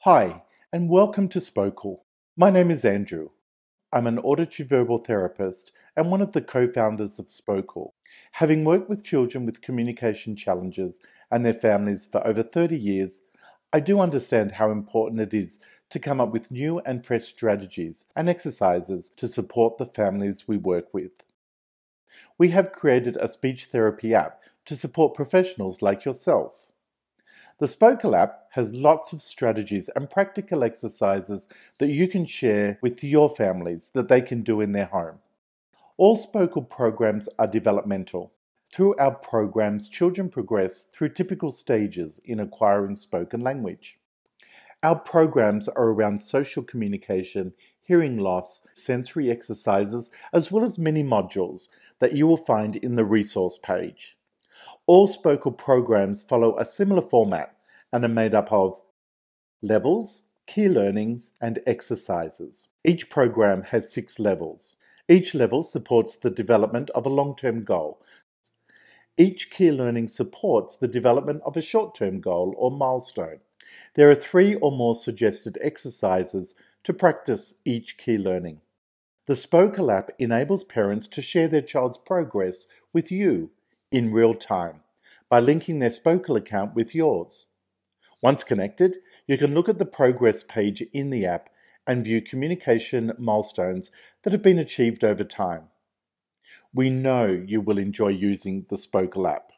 Hi, and welcome to Spokle. My name is Andrew. I'm an auditory-verbal therapist and one of the co-founders of Spokle. Having worked with children with communication challenges and their families for over 30 years, I do understand how important it is to come up with new and fresh strategies and exercises to support the families we work with. We have created a speech therapy app to support professionals like yourself. The Spokle app has lots of strategies and practical exercises that you can share with your families that they can do in their home. All Spokle programs are developmental. Through our programs, children progress through typical stages in acquiring spoken language. Our programs are around social communication, hearing loss, sensory exercises, as well as mini modules that you will find in the resource page. All Spokle programs follow a similar format and are made up of levels, key learnings, and exercises. Each program has 6 levels. Each level supports the development of a long-term goal. Each key learning supports the development of a short-term goal or milestone. There are 3 or more suggested exercises to practice each key learning. The Spokle app enables parents to share their child's progress with you in real time by linking their Spokle account with yours. Once connected, you can look at the progress page in the app and view communication milestones that have been achieved over time. We know you will enjoy using the Spokle app.